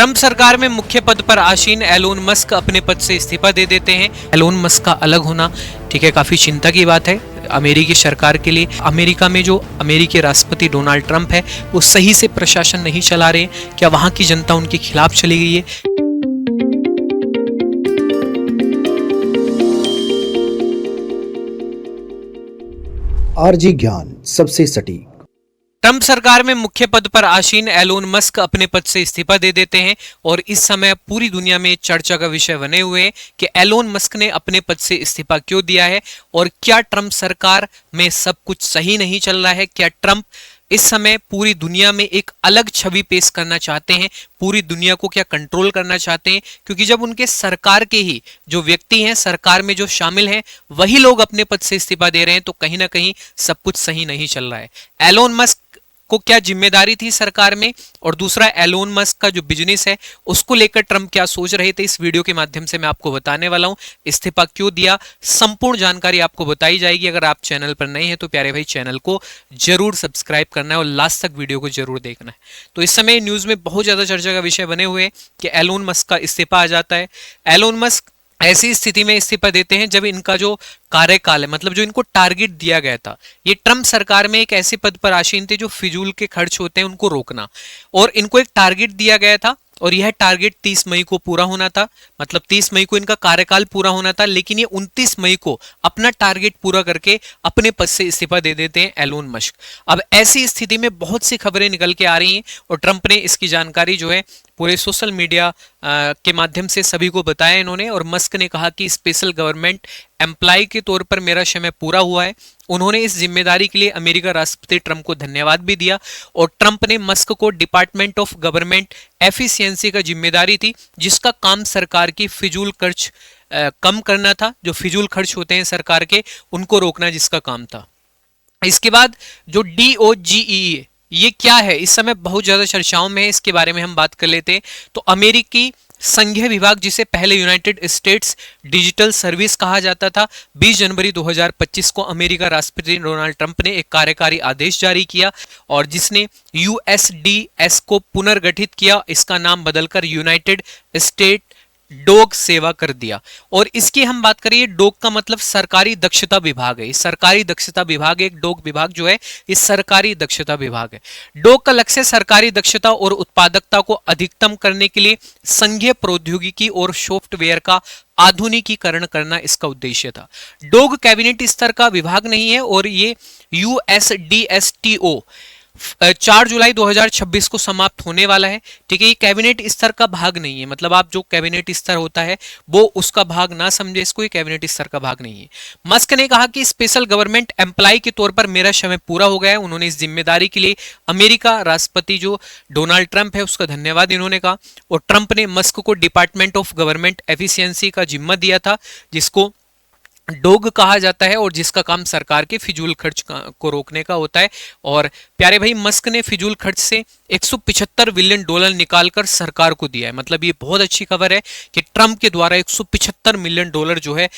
Trump सरकार में मुख्य पद पर आसीन एलोन मस्क अपने पद से इस्तीफा दे देते हैं। एलोन मस्क का अलग होना ठीक है, काफी चिंता की बात है अमेरिकी सरकार के लिए। अमेरिका में जो अमेरिकी राष्ट्रपति डोनाल्ड ट्रंप है वो सही से प्रशासन नहीं चला रहे हैं। क्या वहां की जनता उनके खिलाफ चली गई है? आरजी ज्ञान सबसे सटीक। ट्रंप सरकार में मुख्य पद पर आसीन एलोन मस्क अपने पद से इस्तीफा दे देते हैं और इस समय पूरी दुनिया में चर्चा का विषय बने हुए हैं कि एलोन मस्क ने अपने पद से इस्तीफा क्यों दिया है और क्या ट्रंप सरकार में सब कुछ सही नहीं चल रहा है। क्या ट्रंप इस समय पूरी दुनिया में एक अलग छवि पेश करना चाहते हैं, पूरी दुनिया को क्या कंट्रोल करना चाहते हैं? क्योंकि जब उनके सरकार के ही जो व्यक्ति हैं, सरकार में जो शामिल हैं, वही लोग अपने पद से इस्तीफा दे रहे हैं तो कहीं ना कहीं सब कुछ सही नहीं चल रहा है। एलोन मस्क को क्या जिम्मेदारी थी सरकार में, और दूसरा एलोन मस्क का जो बिजनेस है उसको लेकर ट्रंप क्या सोच रहे थे, इस वीडियो के माध्यम से मैं आपको बताने वाला हूं। इस्तीफा क्यों दिया, संपूर्ण जानकारी आपको बताई जाएगी। अगर आप चैनल पर नए हैं तो प्यारे भाई चैनल को जरूर सब्सक्राइब करना है और लास्ट तक वीडियो को जरूर देखना है। तो इस समय न्यूज में बहुत ज्यादा चर्चा का विषय बने हुए हैं कि एलोन मस्क का इस्तीफा आ जाता है। एलोन मस्क ऐसी स्थिति में इस्तीफा देते हैं जब इनका जो कार्यकाल है, मतलब जो इनको टारगेट दिया गया था, ये ट्रंप सरकार में एक ऐसे पद पर आसीन थे जो फिजूल के खर्च होते हैं उनको रोकना, और इनको एक टारगेट दिया गया था और यह टारगेट 30 मई को पूरा होना था। मतलब 30 मई को इनका कार्यकाल पूरा होना था, लेकिन ये 29 मई को अपना टारगेट पूरा करके अपने पद से इस्तीफा दे देते हैं एलोन मस्क। अब ऐसी स्थिति में बहुत सी खबरें निकल के आ रही हैं और ट्रंप ने इसकी जानकारी जो है पूरे सोशल मीडिया के माध्यम से सभी को बताया इन्होंने। और मस्क ने कहा कि स्पेशल गवर्नमेंट एम्प्लॉय के तौर पर मेरा समय पूरा हुआ है। उन्होंने इस जिम्मेदारी के लिए अमेरिका राष्ट्रपति ट्रंप को धन्यवाद भी दिया और ट्रंप ने मस्क को डिपार्टमेंट ऑफ गवर्नमेंट एफिशिएंसी का जिम्मेदारी थी, जिसका काम सरकार की फिजूल खर्च कम करना था। जो फिजूल खर्च होते हैं सरकार के, उनको रोकना जिसका काम था। इसके बाद जो DOGE ये क्या है, इस समय बहुत ज्यादा चर्चाओं में है, इसके बारे में हम बात कर लेते हैं। तो अमेरिकी संघीय विभाग, जिसे पहले यूनाइटेड स्टेट्स डिजिटल सर्विस कहा जाता था, 20 जनवरी 2025 को अमेरिका राष्ट्रपति डोनाल्ड ट्रंप ने एक कार्यकारी आदेश जारी किया और जिसने USDS को पुनर्गठित किया, इसका नाम बदलकर यूनाइटेड स्टेट डोग सेवा कर दिया। और इसकी हम बात करें, डोग का मतलब सरकारी दक्षता विभाग है। सरकारी दक्षता विभाग, एक डोग विभाग जो है इस सरकारी दक्षता विभाग है। डोग का लक्ष्य सरकारी दक्षता और उत्पादकता को अधिकतम करने के लिए संघीय प्रौद्योगिकी और सॉफ्टवेयर का आधुनिकीकरण करना इसका उद्देश्य था। डोग कैबिनेट स्तर का विभाग नहीं है और ये USDSTO 4 जुलाई 2026 को समाप्त होने वाला है। ठीक है, ये कैबिनेट स्तर का भाग नहीं है। मतलब आप जो कैबिनेट स्तर होता है वो उसका भाग ना समझे इसको, ये कैबिनेट स्तर का भाग नहीं है। मस्क ने कहा कि स्पेशल गवर्नमेंट एम्प्लॉय के तौर पर मेरा समय पूरा हो गया है। उन्होंने इस जिम्मेदारी के लिए अमेरिका राष्ट्रपति जो डोनाल्ड ट्रंप है उसका धन्यवाद इन्होंने कहा। और ट्रंप ने मस्क को डिपार्टमेंट ऑफ गवर्नमेंट एफिशिएंसी का जिम्मा दिया था, जिसको डोग कहा जाता है और जिसका काम सरकार के फिजूल खर्च को रोकने का होता है। और प्यारे भाई, मस्क ने फिजूल खर्च से 175 बिलियन डॉलर निकालकर सरकार को दिया है। मतलब ये बहुत अच्छी खबर है कि ट्रंप के द्वारा 175 मिलियन डॉलर जो है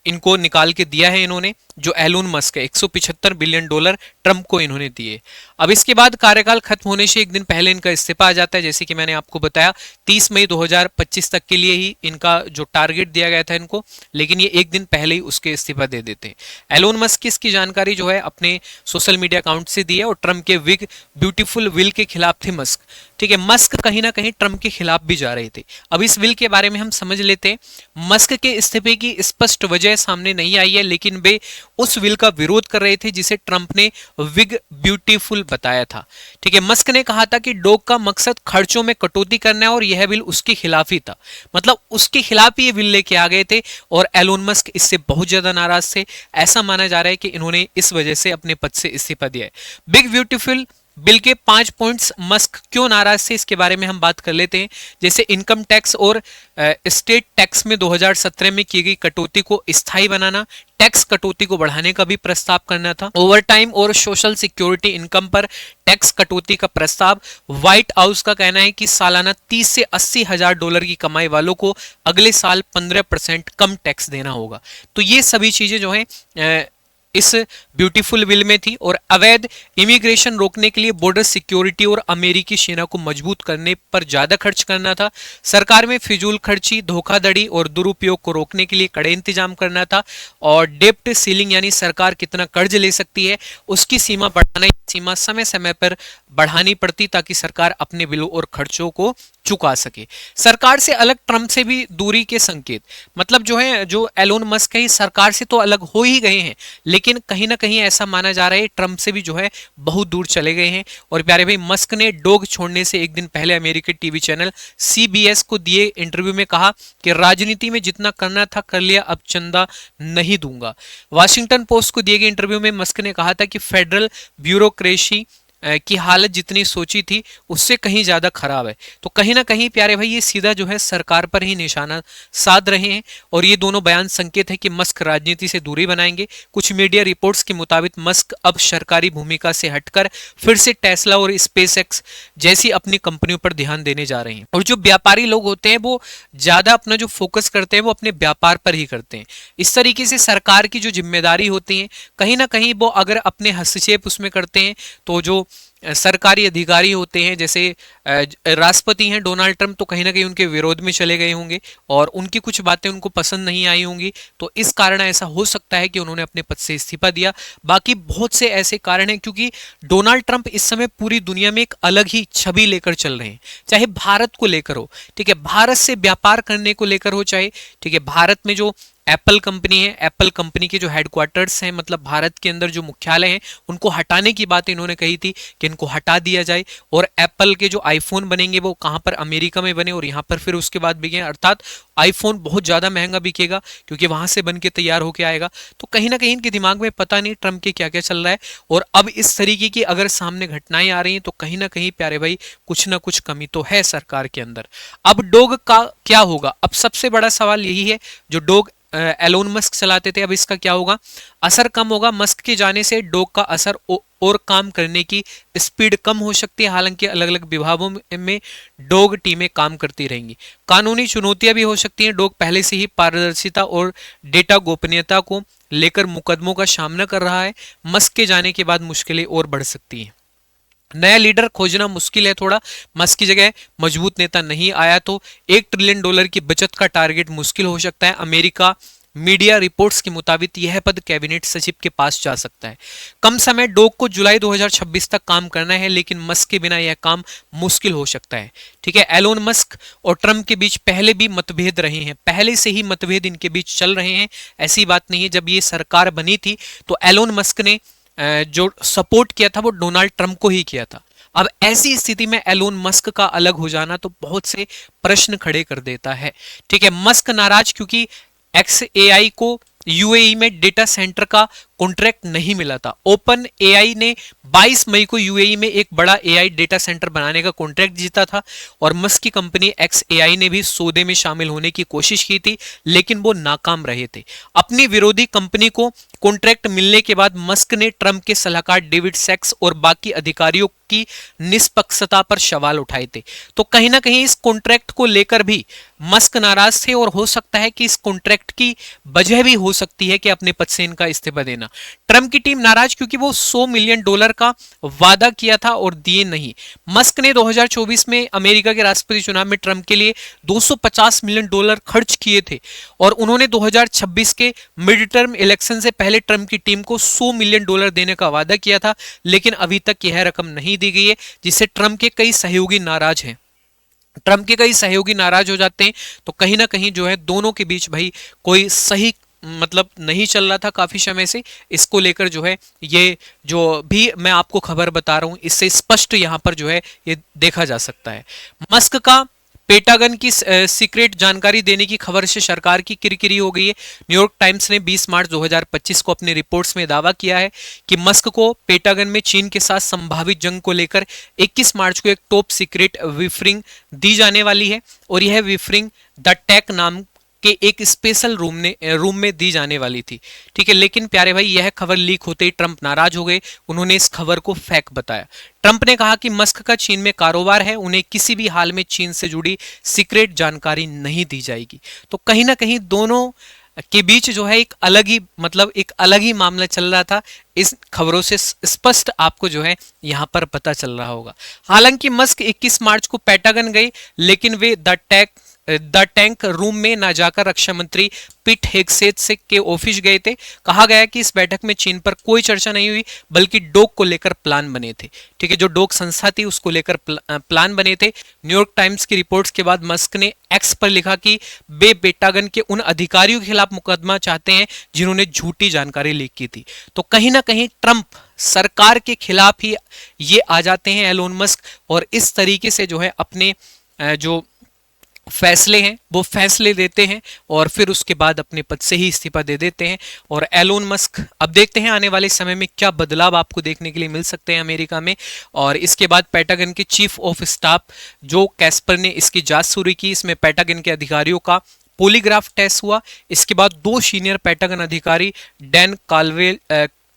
इनको निकाल के दिया है इन्होंने। जो एलोन मस्क है, 175 बिलियन डॉलर ट्रंप को इन्होंने दिए। अब इसके बाद कार्यकाल खत्म होने से एक दिन पहले इनका इस्तीफा आ जाता है। जैसे कि मैंने आपको बताया 30 मई 2025 तक के लिए ही इनका जो टारगेट दिया गया था इनको, लेकिन ये एक दिन पहले ही उसके इस्तीफा दे देते हैं। एलोन मस्क इसकी जानकारी जो है अपने सोशल मीडिया अकाउंट से दी है और ट्रंप के विग ब्यूटीफुल विल के खिलाफ थे मस्क। ठीक है, मस्क कहीं ना कहीं ट्रंप के खिलाफ भी जा रहे थे। अब इस विल के बारे में हम समझ लेते हैं। मस्क के इस्तीफे की स्पष्ट वजह सामने नहीं आई है, लेकिन वे उस विल का विरोध कर रहे थे जिसे ट्रंप ने विग ब्यूटीफुल बताया था। ठीक है, मस्क ने कहा था कि डोग का मकसद खर्चों में कटौती करना है और यह बिल उसके खिलाफ ही था। मतलब उसके खिलाफ ही ये बिल लेके आ गए थे और एलोन मस्क इससे बहुत ज्यादा नाराज थे। ऐसा माना जा रहा है कि इन्होंने इस वजह से अपने पद से इस्तीफा दिया है। बिग ब्यूटीफुल बिल के 5 पॉइंट्स मस्क क्यों नाराज थे, इसके बारे में हम बात कर लेते हैं। जैसे इनकम टैक्स और स्टेट टैक्स में 2017 में की गई कटौती को स्थायी बनाना, टैक्स कटौती को बढ़ाने का भी प्रस्ताव करना था। ओवरटाइम और सोशल सिक्योरिटी इनकम पर टैक्स कटौती का प्रस्ताव। व्हाइट हाउस का कहना है कि सालाना 30 से 80 हजार डॉलर की कमाई वालों को अगले साल 15% कम टैक्स देना होगा। तो ये सभी चीजें जो है इस ब्यूटीफुल बिल में थी और अवैध इमिग्रेशन रोकने के लिए बॉर्डर सिक्योरिटी और अमेरिकी सेना को मजबूत करने पर ज्यादा खर्च करना था। सरकार में फिजूल खर्ची, धोखाधड़ी और दुरुपयोग को रोकने के लिए कड़े इंतजाम करना था और डेप्ट सीलिंग यानी सरकार कितना कर्ज ले सकती है उसकी सीमा बढ़ाना, सीमा समय समय पर बढ़ानी पड़ती ताकि सरकार अपने बिलों और खर्चों को चुका सके। सरकार से अलग, ट्रंप से भी दूरी के संकेत, मतलब जो एलोन मस्क है सरकार से तो अलग हो ही गए हैं, लेकिन कहीं ना कहीं ऐसा माना जा रहा है ट्रंप से भी बहुत दूर चले गए हैं। और प्यारे भाई, मस्क ने डॉग छोड़ने से एक दिन पहले अमेरिकी टीवी चैनल CBS को दिए इंटरव्यू में कहा कि राजनीति में जितना करना था कर लिया, अब चंदा नहीं दूंगा। वाशिंगटन पोस्ट को दिए गए इंटरव्यू में मस्क ने कहा था कि फेडरल ब्यूरोक्रेसी की हालत जितनी सोची थी उससे कहीं ज्यादा खराब है। तो कहीं ना कहीं प्यारे भाई ये सीधा सरकार पर ही निशाना साध रहे हैं और ये दोनों बयान संकेत है कि मस्क राजनीति से दूरी बनाएंगे। कुछ मीडिया रिपोर्ट्स के मुताबिक मस्क अब सरकारी भूमिका से हटकर फिर से टेस्ला और स्पेसएक्स जैसी अपनी कंपनियों पर ध्यान देने जा रहे हैं। और जो व्यापारी लोग होते हैं वो ज्यादा अपना जो फोकस करते हैं वो अपने व्यापार पर ही करते हैं। इस तरीके से सरकार की जो जिम्मेदारी होती है कहीं ना कहीं वो अगर अपने हस्तक्षेप उसमें करते हैं तो जो सरकारी अधिकारी होते हैं जैसे राष्ट्रपति हैं डोनाल्ड ट्रंप, तो कहीं ना कहीं उनके विरोध में चले गए होंगे और उनकी कुछ बातें उनको पसंद नहीं आई होंगी, तो इस कारण ऐसा हो सकता है कि उन्होंने अपने पद से इस्तीफा दिया। बाकी बहुत से ऐसे कारण हैं क्योंकि डोनाल्ड ट्रंप इस समय पूरी दुनिया में एक अलग ही छवि लेकर चल रहे हैं, चाहे भारत को लेकर हो, ठीक है, भारत से व्यापार करने को लेकर हो, चाहे ठीक है भारत में जो एप्पल कंपनी है, एप्पल कंपनी के जो हेडक्वार्टर्स हैं, मतलब भारत के अंदर जो मुख्यालय हैं उनको हटाने की बात इन्होंने कही थी कि इनको हटा दिया जाए और एप्पल के जो आईफोन बनेंगे वो कहां पर, अमेरिका में बने और यहां पर फिर उसके बाद बिके, अर्थात आईफोन बहुत ज्यादा महंगा बिकेगा क्योंकि वहां से बन के तैयार होकर आएगा। तो कहीं ना कहीं इनके दिमाग में पता नहीं ट्रंप के क्या क्या चल रहा है और अब इस तरीके की अगर सामने घटनाएं आ रही हैं तो कहीं ना कहीं प्यारे भाई कुछ ना कुछ कमी तो है सरकार के अंदर। अब डॉग का क्या होगा? अब सबसे बड़ा सवाल यही है, जो डॉग एलोन मस्क चलाते थे अब इसका क्या होगा? असर कम होगा, मस्क के जाने से डॉग का असर और काम करने की स्पीड कम हो सकती है। हालांकि अलग अलग विभागों में डॉग टीमें काम करती रहेंगी। कानूनी चुनौतियां भी हो सकती हैं। डॉग पहले से ही पारदर्शिता और डेटा गोपनीयता को लेकर मुकदमों का सामना कर रहा है। मस्क के जाने के बाद मुश्किलें और बढ़ सकती हैं। नया लीडर खोजना मुश्किल है थोड़ा, मस्क की जगह मजबूत नेता नहीं आया तो $1 ट्रिलियन की बचत का टारगेट मुश्किल हो सकता है। अमेरिका मीडिया रिपोर्ट्स के मुताबिक यह पद कैबिनेट सचिव के पास जा सकता है। कम समय, डॉग को जुलाई 2026 तक काम करना है, लेकिन मस्क के बिना यह काम मुश्किल हो सकता है। ठीक है, एलोन मस्क और ट्रंप के बीच पहले भी मतभेद रहे हैं, पहले से ही मतभेद इनके बीच चल रहे हैं। ऐसी बात नहीं है, जब ये सरकार बनी थी तो एलोन मस्क ने जो सपोर्ट किया था वो डोनाल्ड ट्रंप को ही किया था। अब ऐसी स्थिति में एलोन मस्क का अलग हो जाना तो बहुत से प्रश्न खड़े कर देता है। ठीक है, मस्क नाराज क्योंकि XAI को UAE में डेटा सेंटर का कॉन्ट्रैक्ट नहीं मिला था। ओपन AI ने 22 मई को UAE में एक बड़ा AI डेटा सेंटर बनाने का कॉन्ट्रैक्ट जीता था और मस्क की कंपनी XAI ने भी सौदे में शामिल होने की कोशिश की थी, लेकिन वो नाकाम रहे थे। अपनी विरोधी कंपनी को कॉन्ट्रैक्ट मिलने के बाद मस्क ने ट्रंप के सलाहकार डेविड सैक्स और बाकी अधिकारियों की निष्पक्षता पर सवाल उठाए थे। तो कहीं ना कहीं इस कॉन्ट्रैक्ट को लेकर भी मस्क नाराज थे और हो सकता है कि इस कॉन्ट्रैक्ट की वजह भी हो सकती है कि अपने पद से इनका इस्तीफा देना। ट्रंप की टीम नाराज क्योंकि वो $100 मिलियन का वादा किया था और दिए नहीं। मस्क ने 2024 में अमेरिका के राष्ट्रपति चुनाव में ट्रंप के लिए $250 मिलियन खर्च किए थे और उन्होंने 2026 के मिड टर्म इलेक्शन से पहले ट्रंप की टीम को $100 मिलियन देने का वादा किया था, लेकिन अभी तक यह रकम नहीं दी गई है, जिससे ट्रंप के कई सहयोगी नाराज हैं। ट्रंप के कई सहयोगी नाराज हो जाते हैं तो कहीं ना कहीं दोनों के बीच भाई कोई सही मतलब नहीं चल रहा था काफी समय से। इसको लेकर ये जो भी मैं आपको खबर बता रहा हूं इससे स्पष्ट यहां पर ये देखा जा सकता है। मस्क का पेंटागन की सीक्रेट जानकारी देने की खबर से सरकार की किरकिरी हो गई है। न्यूयॉर्क टाइम्स ने 20 मार्च 2025 को अपने रिपोर्ट्स में दावा किया है कि मस्क को पेंटागन में चीन के साथ संभावित जंग को लेकर 21 मार्च को एक टॉप सीक्रेट ब्रीफिंग दी जाने वाली है और यह ब्रीफिंग द टेक नाम के एक स्पेशल रूम में दी जाने वाली थी। ठीक है, लेकिन प्यारे भाई यह खबर लीक होते ही ट्रंप नाराज हो गए। उन्होंने इस खबर को फेक बताया। ट्रंप ने कहा कि मस्क का चीन में कारोबार है, उन्हें किसी भी हाल में चीन से जुड़ी सीक्रेट जानकारी नहीं दी जाएगी। तो कहीं ना कहीं दोनों के बीच जो है एक अलग ही मतलब एक अलग ही मामला चल रहा था। इस खबरों से स्पष्ट आपको जो है यहां पर पता चल रहा होगा। हालांकि मस्क 21 मार्च को पेंटागन गए, लेकिन वे द टैंक रूम में ना जाकर रक्षा मंत्री पीट हेगसेथ से के ऑफिस गए थे। कहा गया कि इस बैठक में चीन पर कोई चर्चा नहीं हुई, बल्कि डोक को लेकर प्लान बने थे। ठीक है, जो डोक संस्था थी उसको लेकर प्लान बने थे। न्यूयॉर्क टाइम्स की रिपोर्ट्स के बाद मस्क ने एक्स पर लिखा कि वे पेंटागन के उन अधिकारियों के खिलाफ मुकदमा चाहते हैं जिन्होंने झूठी जानकारी लीक की थी। तो कहीं ना कहीं ट्रंप सरकार के खिलाफ ही ये आ जाते हैं एलोन मस्क, और इस तरीके से जो है अपने जो फैसले हैं वो फैसले देते हैं और फिर उसके बाद अपने पद से ही इस्तीफा दे देते हैं। और एलोन मस्क, अब देखते हैं आने वाले समय में क्या बदलाव आपको देखने के लिए मिल सकते हैं अमेरिका में। और इसके बाद पेंटागन के चीफ ऑफ स्टाफ जो कैस्पर ने इसकी जांच शुरू की। इसमें पेंटागन के अधिकारियों का पॉलीग्राफ टेस्ट हुआ। इसके बाद 2 सीनियर पेंटागन अधिकारी डैन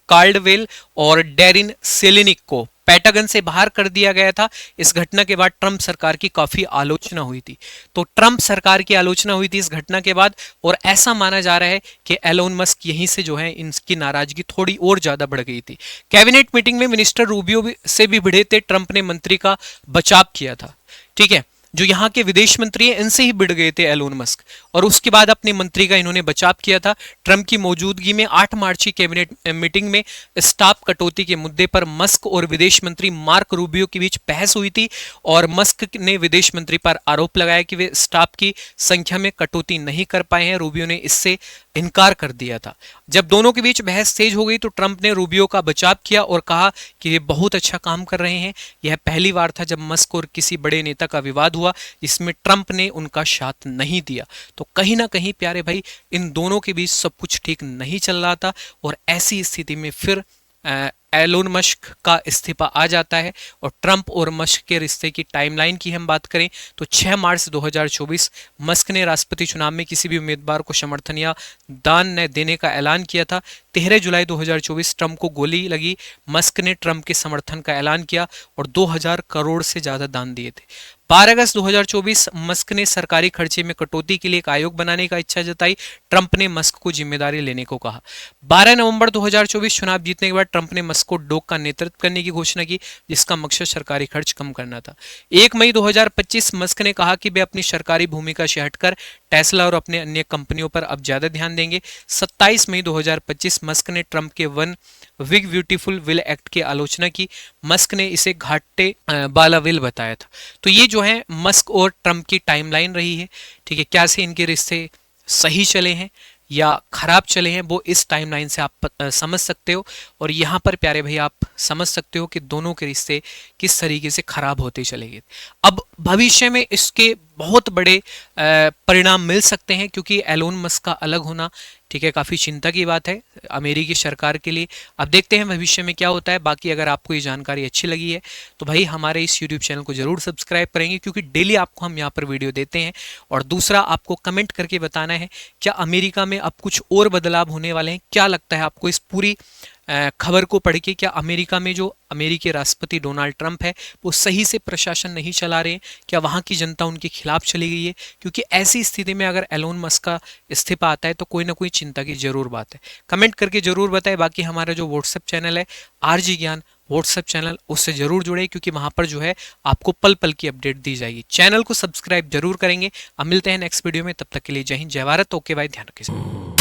कार्डवेल और डेरिन सेलेनिक को पेंटागन से बाहर कर दिया गया था। इस घटना के बाद ट्रंप सरकार की काफी आलोचना हुई थी। तो ट्रंप सरकार की आलोचना हुई थी इस घटना के बाद, और ऐसा माना जा रहा है कि एलोन मस्क यहीं से जो है इनकी नाराजगी थोड़ी और ज्यादा बढ़ गई थी। कैबिनेट मीटिंग में मिनिस्टर रूबियो से भी भिड़े थे। ट्रंप ने मंत्री का बचाव किया था। ठीक है, जो यहाँ के विदेश मंत्री हैं इनसे ही भिड़ गए थे एलोन मस्क, और उसके बाद अपने मंत्री का इन्होंने बचाव किया था। ट्रंप की मौजूदगी में 8 मार्च की कैबिनेट मीटिंग में स्टाफ कटौती के मुद्दे पर मस्क और विदेश मंत्री मार्क रूबियो के बीच बहस हुई थी, और मस्क ने विदेश मंत्री पर आरोप लगाया कि वे स्टाफ की संख्या में कटौती नहीं कर पाए हैं। रूबियो ने इससे इनकार कर दिया था। जब दोनों के बीच बहस तेज हो गई तो ट्रंप ने रूबियो का बचाव किया और कहा कि वे बहुत अच्छा काम कर रहे हैं। यह पहली बार था जब मस्क और किसी बड़े नेता का विवाद हुआ जिसमें ट्रंप ने उनका साथ नहीं दिया। तो कहीं ना कहीं प्यारे भाई, इन दोनों के बीच सब कुछ ठीक नहीं चल रहा था, और ऐसी स्थिति में फिर एलोन मस्क का इस्तीफा आ जाता है। और ट्रंप और मस्क के रिश्ते की टाइमलाइन की हम बात करें तो 6 मार्च 2024 मस्क ने राष्ट्रपति चुनाव में किसी भी उम्मीदवार को समर्थन या दान न देने का ऐलान किया था। 13 जुलाई 2024 ट्रंप को गोली लगी। मस्क ने ट्रंप के समर्थन का ऐलान किया और 2000 करोड़ से ज्यादा दान दिए थे। 12 अगस्त 2024 मस्क ने सरकारी खर्चे में कटौती के लिए एक आयोग बनाने का इच्छा जताई। ट्रंप ने मस्क को जिम्मेदारी लेने को कहा। 12 नवंबर 2024 चुनाव जीतने के बाद ट्रंप ने मस्क को डोक का नेतृत्व करने की घोषणा की, जिसका मकसद सरकारी खर्च कम करना था। 1 मई 2025 मस्क ने कहा कि वे अपनी सरकारी भूमिका से हटकर टेस्ला और अपने अन्य कंपनियों पर अब ज्यादा ध्यान देंगे। 27 मई 2025 मस्क ने ट्रंप के one big beautiful will act की आलोचना की। मस्क ने इसे घाटे वाला विल बताया था। तो ये जो है मस्क और ट्रंप की टाइमलाइन रही है। ठीक है, क्या से इनके रिश्ते सही चले हैं या खराब चले हैं वो इस टाइमलाइन से आप समझ सकते हो। और यहाँ पर प्यारे भाई आप समझ सकते हो कि दोनों के रिश्ते किस तरीके से खराब होते चले गए। अब भविष्य में इसके बहुत बड़े परिणाम मिल सकते हैं, क्योंकि एलोन मस्क का अलग होना ठीक है काफ़ी चिंता की बात है अमेरिकी सरकार के लिए। अब देखते हैं भविष्य में क्या होता है। बाकी अगर आपको ये जानकारी अच्छी लगी है तो भाई हमारे इस यूट्यूब चैनल को जरूर सब्सक्राइब करेंगे, क्योंकि डेली आपको हम यहाँ पर वीडियो देते हैं। और दूसरा, आपको कमेंट करके बताना है क्या अमेरिका में अब कुछ और बदलाव होने वाले हैं। क्या लगता है आपको इस पूरी खबर को पढ़ के, क्या अमेरिका में जो अमेरिकी राष्ट्रपति डोनाल्ड ट्रंप है वो सही से प्रशासन नहीं चला रहे हैं? क्या वहाँ की जनता उनके खिलाफ चली गई है? क्योंकि ऐसी स्थिति में अगर एलोन मस्क का इस्तीफा आता है तो कोई ना कोई चिंता की जरूर बात है। कमेंट करके जरूर बताएं। बाकी हमारा जो व्हाट्सएप चैनल है आरजी ज्ञान व्हाट्सएप चैनल, उससे जरूर जुड़े, क्योंकि वहां पर जो है आपको पल पल की अपडेट दी जाएगी। चैनल को सब्सक्राइब जरूर करेंगे। अब मिलते हैं नेक्स्ट वीडियो में, तब तक के लिए जय हिंद जय भारत। ओके भाई, ध्यान रखिए।